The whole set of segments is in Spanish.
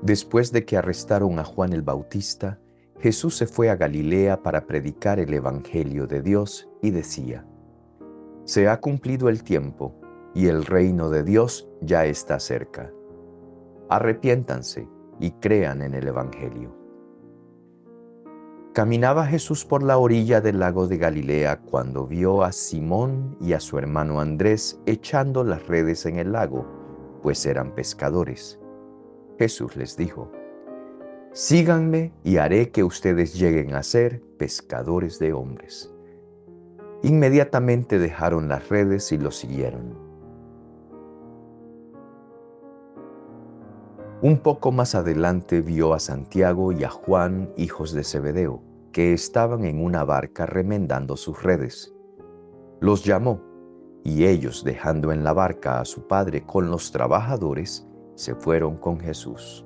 Después de que arrestaron a Juan el Bautista, Jesús se fue a Galilea para predicar el Evangelio de Dios y decía: Se ha cumplido el tiempo y el reino de Dios ya está cerca. Arrepiéntanse y crean en el Evangelio. Caminaba Jesús por la orilla del lago de Galilea cuando vio a Simón y a su hermano Andrés echando las redes en el lago, pues eran pescadores. Jesús les dijo: Síganme y haré que ustedes lleguen a ser pescadores de hombres. Inmediatamente dejaron las redes y lo siguieron. Un poco más adelante vio a Santiago y a Juan, hijos de Zebedeo, que estaban en una barca remendando sus redes. Los llamó, y ellos, dejando en la barca a su padre con los trabajadores, se fueron con Jesús.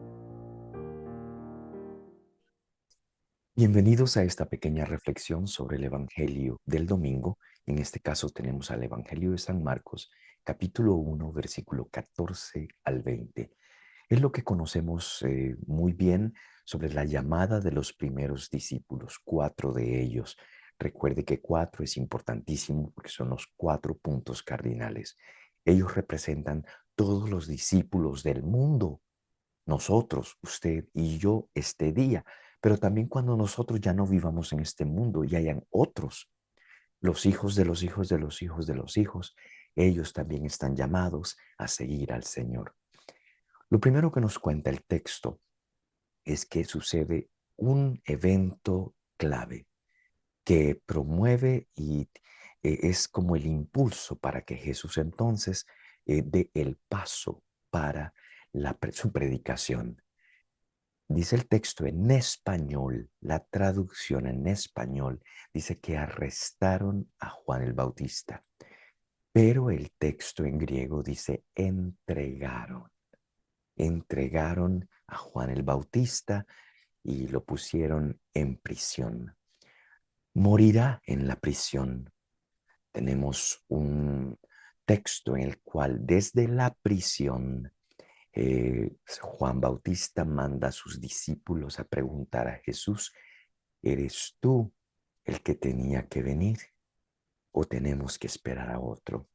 Bienvenidos a esta pequeña reflexión sobre el Evangelio del domingo. En este caso tenemos al Evangelio de San Marcos, capítulo 1, versículo 14 al 20. Es lo que conocemos muy bien sobre la llamada de los primeros discípulos, 4 de ellos. Recuerde que 4 es importantísimo porque son los 4 puntos cardinales. Ellos representan todos los discípulos del mundo, nosotros, usted y yo, este día, pero también cuando nosotros ya no vivamos en este mundo y hayan otros, los hijos de los hijos de los hijos de los hijos, ellos también están llamados a seguir al Señor. Lo primero que nos cuenta el texto es que sucede un evento clave que promueve y es como el impulso para que Jesús entonces dé el paso para su predicación. Dice el texto en español, la traducción en español dice que arrestaron a Juan el Bautista, pero el texto en griego dice entregaron a Juan el Bautista y lo pusieron en prisión. Morirá en la prisión. Tenemos un texto en el cual desde la prisión Juan Bautista manda a sus discípulos a preguntar a Jesús: ¿eres tú el que tenía que venir o tenemos que esperar a otro?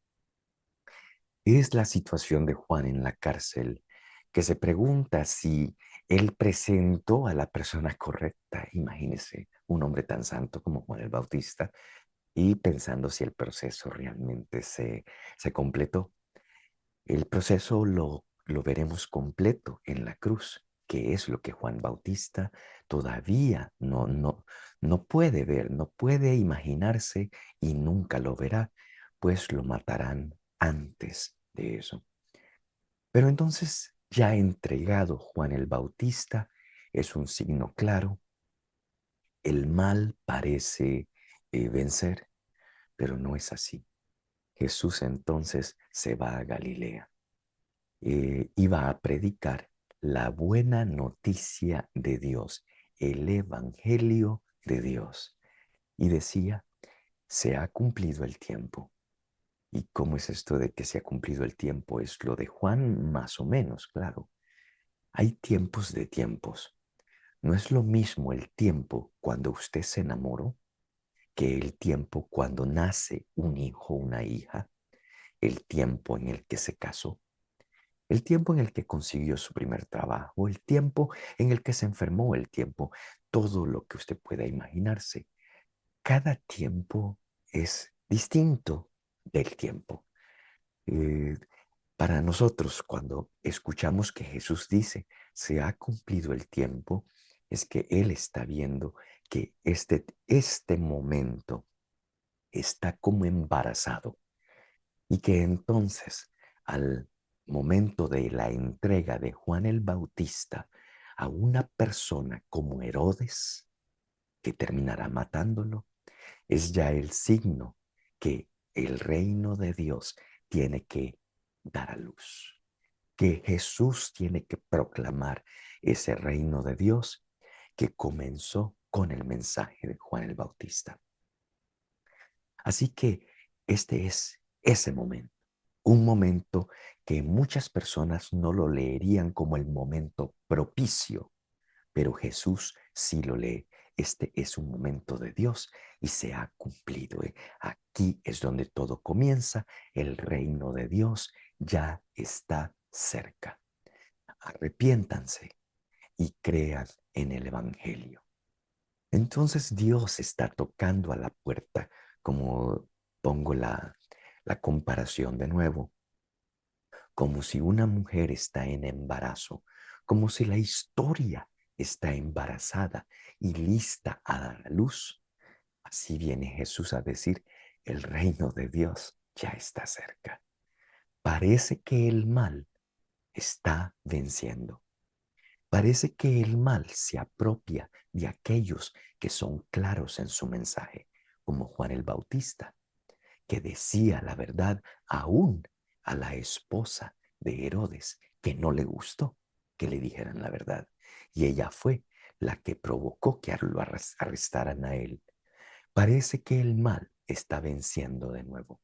Es la situación de Juan en la cárcel, que se pregunta si él presentó a la persona correcta. Imagínese un hombre tan santo como Juan el Bautista y pensando si el proceso realmente se completó. El proceso lo veremos completo en la cruz, que es lo que Juan Bautista todavía no puede ver, no puede imaginarse y nunca lo verá, pues lo matarán antes de eso. Pero entonces, ya entregado Juan el Bautista, es un signo claro, el mal parece vencer, pero no es así. Jesús entonces se va a Galilea. Iba a predicar la buena noticia de Dios, el Evangelio de Dios. Y decía: se ha cumplido el tiempo. ¿Y cómo es esto de que se ha cumplido el tiempo? Es lo de Juan más o menos, claro. Hay tiempos de tiempos. No es lo mismo el tiempo cuando usted se enamoró que el tiempo cuando nace un hijo o una hija, el tiempo en el que se casó, el tiempo en el que consiguió su primer trabajo, el tiempo en el que se enfermó, el tiempo, todo lo que usted pueda imaginarse. Cada tiempo es distinto del tiempo. Eh, para nosotros, cuando escuchamos que Jesús dice, se ha cumplido el tiempo, es que Él está viendo que este momento está como embarazado y que entonces al momento de la entrega de Juan el Bautista a una persona como Herodes, que terminará matándolo, es ya el signo que el reino de Dios tiene que dar a luz, que Jesús tiene que proclamar ese reino de Dios que comenzó con el mensaje de Juan el Bautista. Así que este es ese momento. Un momento que muchas personas no lo leerían como el momento propicio, pero Jesús sí lo lee. Este es un momento de Dios y se ha cumplido. Aquí es donde todo comienza. El reino de Dios ya está cerca. Arrepiéntanse y crean en el Evangelio. Entonces Dios está tocando a la puerta, como pongo la comparación de nuevo, como si una mujer está en embarazo, como si la historia está embarazada y lista a dar a luz. Así viene Jesús a decir, el reino de Dios ya está cerca. Parece que el mal está venciendo. Parece que el mal se apropia de aquellos que son claros en su mensaje, como Juan el Bautista, que decía la verdad aún a la esposa de Herodes, que no le gustó que le dijeran la verdad. Y ella fue la que provocó que lo arrestaran a él. Parece que el mal está venciendo de nuevo,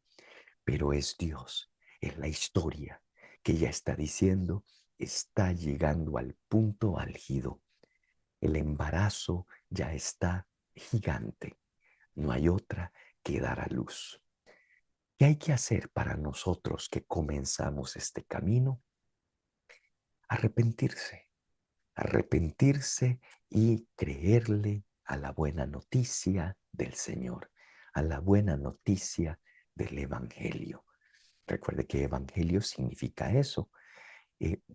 pero es Dios, es la historia que ya está diciendo, está llegando al punto álgido. El embarazo ya está gigante. No hay otra que dar a luz. ¿Qué hay que hacer para nosotros que comenzamos este camino? Arrepentirse, arrepentirse y creerle a la buena noticia del Señor, a la buena noticia del Evangelio. Recuerde que Evangelio significa eso,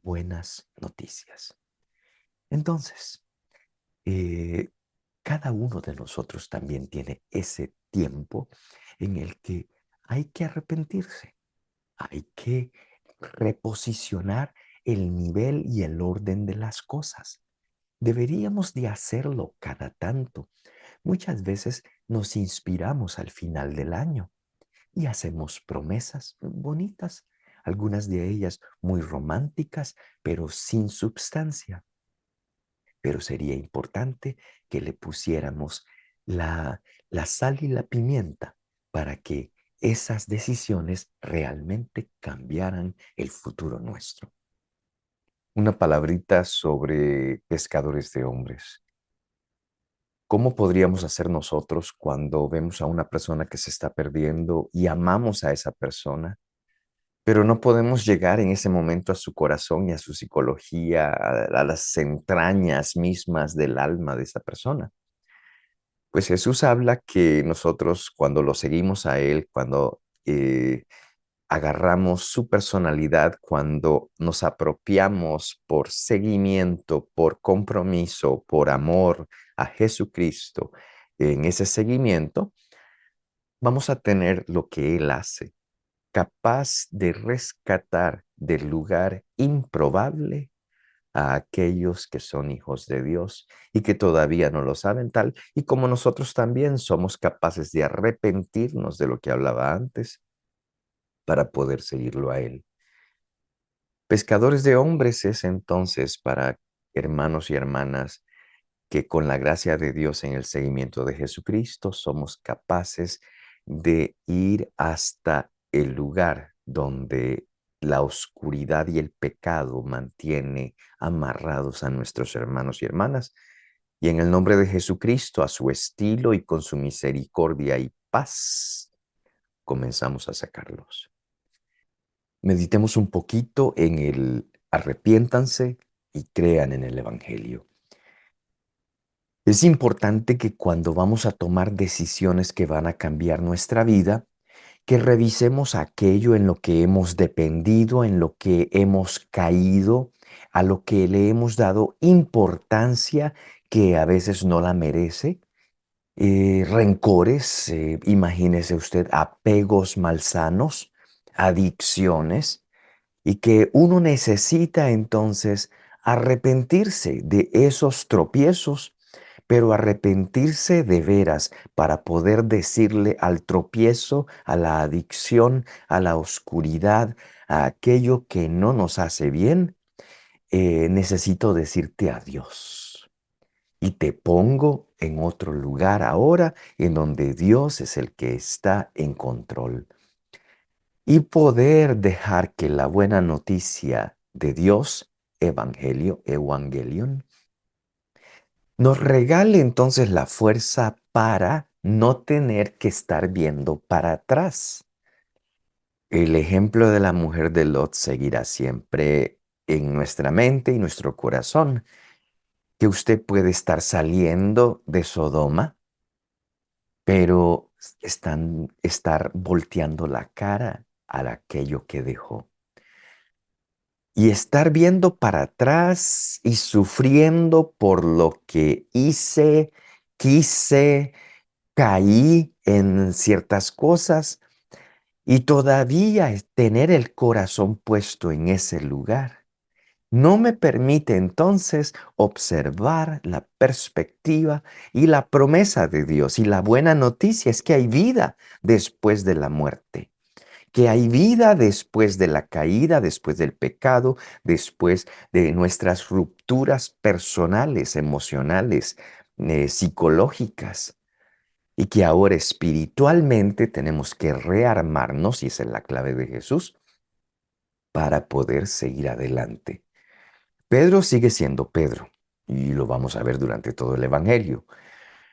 buenas noticias. Entonces, eh, cada uno de nosotros también tiene ese tiempo en el que hay que arrepentirse, hay que reposicionar el nivel y el orden de las cosas. Deberíamos de hacerlo cada tanto. Muchas veces nos inspiramos al final del año y hacemos promesas bonitas, algunas de ellas muy románticas, pero sin substancia. Pero sería importante que le pusiéramos la sal y la pimienta para que esas decisiones realmente cambiaran el futuro nuestro. Una palabrita sobre pescadores de hombres. ¿Cómo podríamos hacer nosotros cuando vemos a una persona que se está perdiendo y amamos a esa persona, pero no podemos llegar en ese momento a su corazón y a su psicología, a las entrañas mismas del alma de esa persona? Pues Jesús habla que nosotros cuando lo seguimos a Él, cuando agarramos su personalidad, cuando nos apropiamos por seguimiento, por compromiso, por amor a Jesucristo, en ese seguimiento, vamos a tener lo que Él hace, capaz de rescatar del lugar improbable a aquellos que son hijos de Dios y que todavía no lo saben tal, y como nosotros también somos capaces de arrepentirnos de lo que hablaba antes para poder seguirlo a Él. Pescadores de hombres es entonces para hermanos y hermanas que con la gracia de Dios en el seguimiento de Jesucristo somos capaces de ir hasta el lugar donde la oscuridad y el pecado mantiene amarrados a nuestros hermanos y hermanas. Y en el nombre de Jesucristo, a su estilo y con su misericordia y paz, comenzamos a sacarlos. Meditemos un poquito en el arrepiéntanse y crean en el Evangelio. Es importante que cuando vamos a tomar decisiones que van a cambiar nuestra vida, que revisemos aquello en lo que hemos dependido, en lo que hemos caído, a lo que le hemos dado importancia que a veces no la merece. Rencores, imagínese usted, apegos malsanos, adicciones, y que uno necesita entonces arrepentirse de esos tropiezos, pero arrepentirse de veras para poder decirle al tropiezo, a la adicción, a la oscuridad, a aquello que no nos hace bien, necesito decirte adiós. Y te pongo en otro lugar ahora en donde Dios es el que está en control. y poder dejar que la buena noticia de Dios, Evangelio, Evangelion, nos regale entonces la fuerza para no tener que estar viendo para atrás. El ejemplo de la mujer de Lot seguirá siempre en nuestra mente y nuestro corazón, que usted puede estar saliendo de Sodoma, pero estar volteando la cara a aquello que dejó. Y estar viendo para atrás y sufriendo por lo que hice, quise, caí en ciertas cosas y todavía tener el corazón puesto en ese lugar no me permite entonces observar la perspectiva y la promesa de Dios. Y la buena noticia es que hay vida después de la muerte, que hay vida después de la caída, después del pecado, después de nuestras rupturas personales, emocionales, psicológicas. Y que ahora espiritualmente tenemos que rearmarnos, y esa es la clave de Jesús, para poder seguir adelante. Pedro sigue siendo Pedro, y lo vamos a ver durante todo el Evangelio.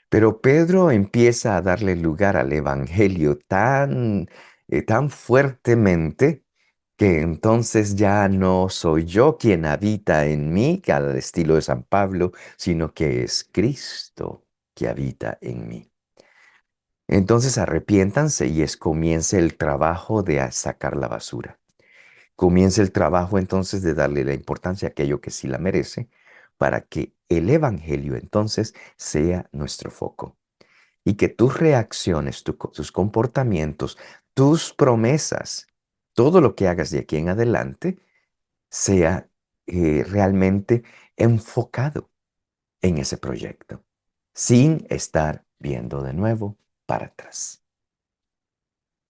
Pero Pedro empieza a darle lugar al Evangelio tan fuertemente que entonces ya no soy yo quien habita en mí, que al estilo de San Pablo, sino que es Cristo que habita en mí. Entonces arrepiéntanse y comience el trabajo de sacar la basura. Comience el trabajo entonces de darle la importancia a aquello que sí la merece, para que el Evangelio entonces sea nuestro foco. Y que tus reacciones, tus comportamientos, tus promesas, todo lo que hagas de aquí en adelante, sea realmente enfocado en ese proyecto, sin estar viendo de nuevo para atrás.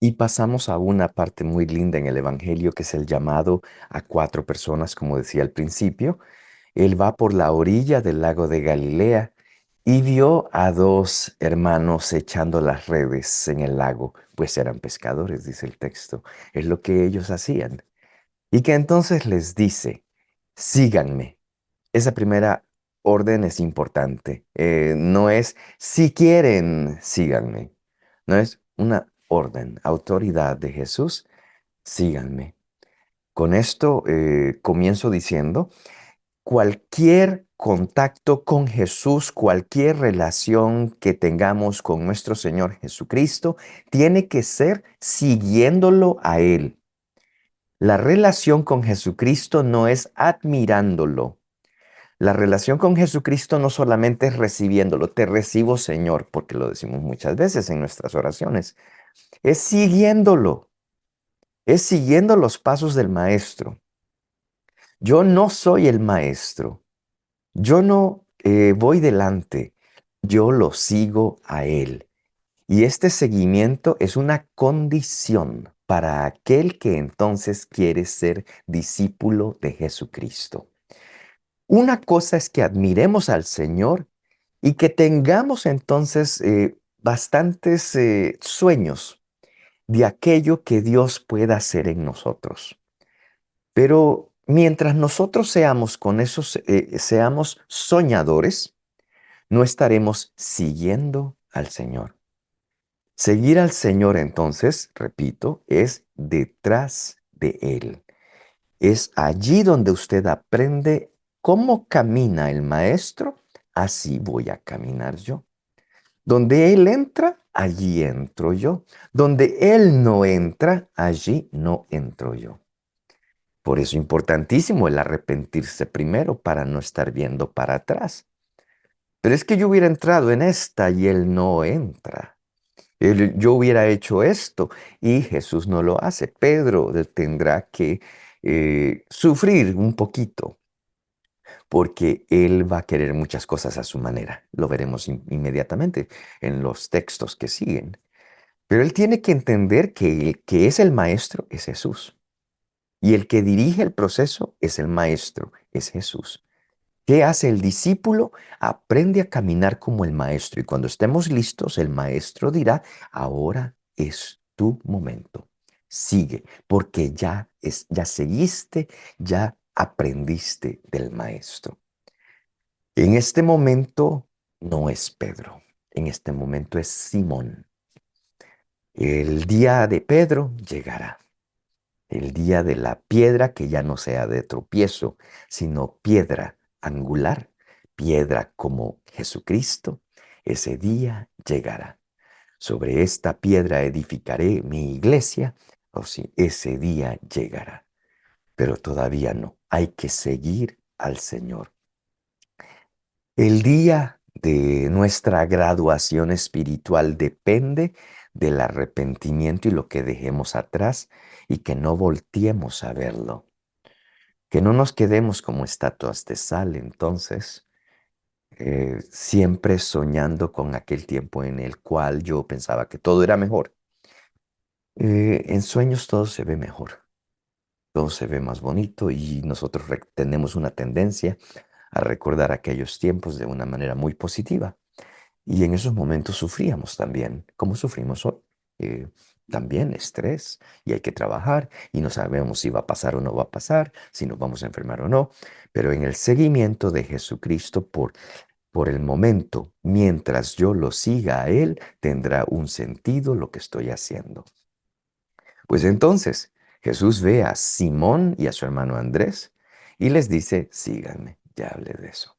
Y pasamos a una parte muy linda en el Evangelio, que es el llamado a cuatro personas, como decía al principio. Él va por la orilla del lago de Galilea y vio a dos hermanos echando las redes en el lago, pues eran pescadores, dice el texto. Es lo que ellos hacían. Y que entonces les dice, síganme. Esa primera orden es importante. No es, si quieren, síganme. No es una orden, autoridad de Jesús, síganme. Con esto comienzo diciendo, cualquier contacto con Jesús, cualquier relación que tengamos con nuestro Señor Jesucristo, tiene que ser siguiéndolo a Él. La relación con Jesucristo no es admirándolo. La relación con Jesucristo no solamente es recibiéndolo, te recibo Señor, porque lo decimos muchas veces en nuestras oraciones, es siguiéndolo, es siguiendo los pasos del Maestro. Yo no soy el Maestro, yo no voy delante, yo lo sigo a Él. Y este seguimiento es una condición para aquel que entonces quiere ser discípulo de Jesucristo. Una cosa es que admiremos al Señor y que tengamos entonces bastantes sueños de aquello que Dios pueda hacer en nosotros. Pero mientras nosotros seamos con esos, seamos soñadores, no estaremos siguiendo al Señor. Seguir al Señor entonces, repito, es detrás de Él. Es allí donde usted aprende cómo camina el maestro, así voy a caminar yo. Donde Él entra, allí entro yo. Donde Él no entra, allí no entro yo. Por eso es importantísimo el arrepentirse primero para no estar viendo para atrás. Pero es que yo hubiera entrado en esta y Él no entra. Yo hubiera hecho esto y Jesús no lo hace. Pedro tendrá que sufrir un poquito porque él va a querer muchas cosas a su manera. Lo veremos inmediatamente en los textos que siguen. Pero él tiene que entender que el que es el maestro es Jesús. Y el que dirige el proceso es el maestro, es Jesús. ¿Qué hace el discípulo? Aprende a caminar como el maestro. Y cuando estemos listos, el maestro dirá, ahora es tu momento. sigue, porque ya seguiste, ya aprendiste del maestro. En este momento no es Pedro, en este momento es Simón. El día de Pedro llegará, el día de la piedra que ya no sea de tropiezo, sino piedra angular, piedra como Jesucristo, ese día llegará. Sobre esta piedra edificaré mi iglesia, o si ese día llegará. Pero todavía no, hay que seguir al Señor. El día de nuestra graduación espiritual depende del arrepentimiento y lo que dejemos atrás y que no volteemos a verlo. Que no nos quedemos como estatuas de sal, entonces, siempre soñando con aquel tiempo en el cual yo pensaba que todo era mejor. En sueños todo se ve mejor, todo se ve más bonito y nosotros tenemos una tendencia a recordar aquellos tiempos de una manera muy positiva. Y en esos momentos sufríamos también, como sufrimos hoy. Eh, También estrés y hay que trabajar y no sabemos si va a pasar o no va a pasar, si nos vamos a enfermar o no. Pero en el seguimiento de Jesucristo por el momento, mientras yo lo siga a Él, tendrá un sentido lo que estoy haciendo. Pues entonces Jesús ve a Simón y a su hermano Andrés y les dice, síganme, ya hablé de eso.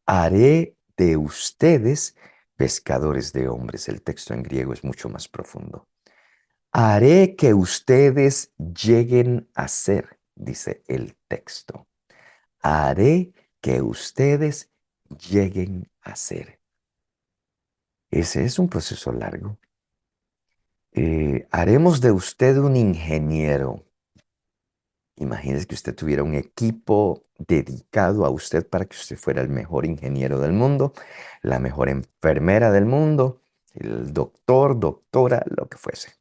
Haré de ustedes pescadores de hombres. El texto en griego es mucho más profundo. Haré que ustedes lleguen a ser, dice el texto. Haré que ustedes lleguen a ser. Ese es un proceso largo. Haremos de usted un ingeniero. Imagínese que usted tuviera un equipo dedicado a usted para que usted fuera el mejor ingeniero del mundo, la mejor enfermera del mundo, el doctor, doctora, lo que fuese.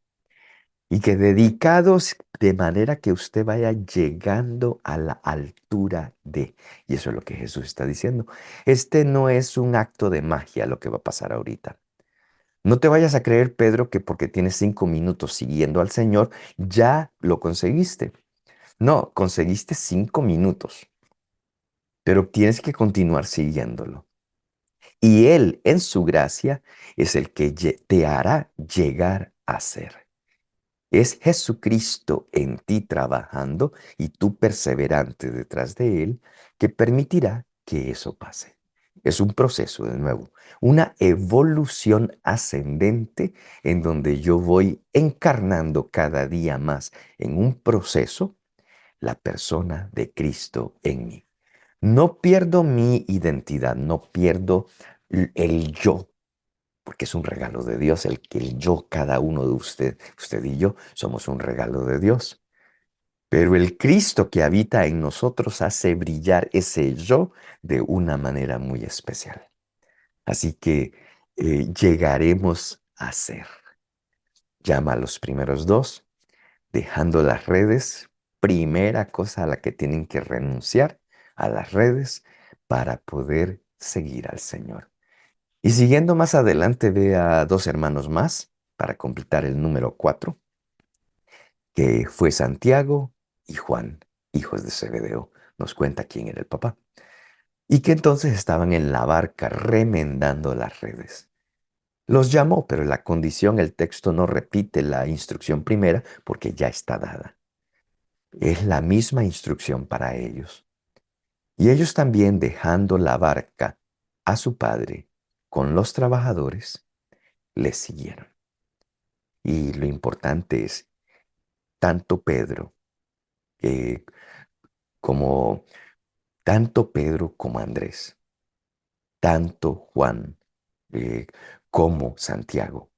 Y que dedicados de manera que usted vaya llegando a la altura de. Y eso es lo que Jesús está diciendo. Este no es un acto de magia lo que va a pasar ahorita. No te vayas a creer, Pedro, que porque tienes 5 minutos siguiendo al Señor, ya lo conseguiste. No, conseguiste 5 minutos, pero tienes que continuar siguiéndolo. Y Él, en su gracia, es el que te hará llegar a ser. Es Jesucristo en ti trabajando y tú perseverante detrás de Él que permitirá que eso pase. Es un proceso, de nuevo, una evolución ascendente en donde yo voy encarnando cada día más en un proceso la persona de Cristo en mí. No pierdo mi identidad, no pierdo el yo, porque es un regalo de Dios, el que el yo, cada uno de usted y yo, somos un regalo de Dios. Pero el Cristo que habita en nosotros hace brillar ese yo de una manera muy especial. Así que llegaremos a ser. Llama a los primeros dos, dejando las redes, primera cosa a la que tienen que renunciar, a las redes, para poder seguir al Señor. Y siguiendo más adelante, ve a dos hermanos más, para completar el número 4, que fue Santiago y Juan, hijos de Zebedeo. Nos cuenta quién era el papá. Y que entonces estaban en la barca remendando las redes. Los llamó, pero la condición, el texto no repite la instrucción primera porque ya está dada. Es la misma instrucción para ellos. Y ellos también, dejando la barca a su padre con los trabajadores, les siguieron. Y lo importante es, tanto Pedro eh, como tanto Pedro como Andrés, tanto Juan eh, como Santiago,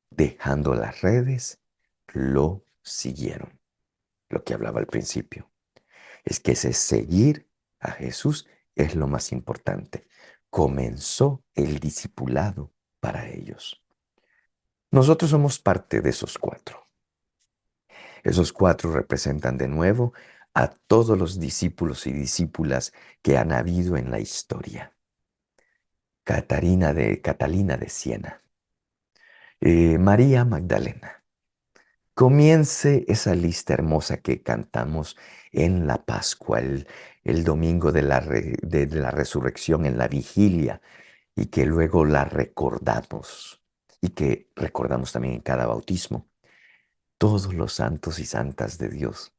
dejando las redes, lo siguieron. Lo que hablaba al principio. Es que ese seguir a Jesús es lo más importante. Comenzó el discipulado para ellos. Nosotros somos parte de esos 4. Esos 4 representan de nuevo a todos los discípulos y discípulas que han habido en la historia. Catalina de Siena, María Magdalena, comience esa lista hermosa que cantamos en la Pascua, el domingo de la resurrección, en la vigilia, y que luego la recordamos, y que recordamos también en cada bautismo. Todos los santos y santas de Dios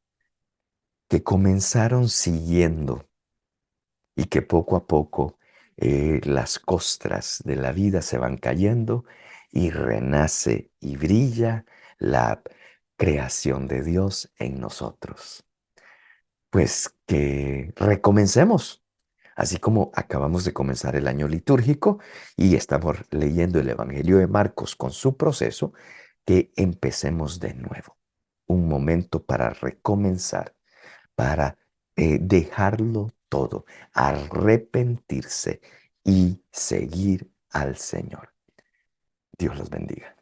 que comenzaron siguiendo y que poco a poco las costras de la vida se van cayendo y renace y brilla la creación de Dios en nosotros. Pues que recomencemos, así como acabamos de comenzar el año litúrgico y estamos leyendo el Evangelio de Marcos con su proceso, que empecemos de nuevo. Un momento para recomenzar, para dejarlo todo, arrepentirse y seguir al Señor. Dios los bendiga.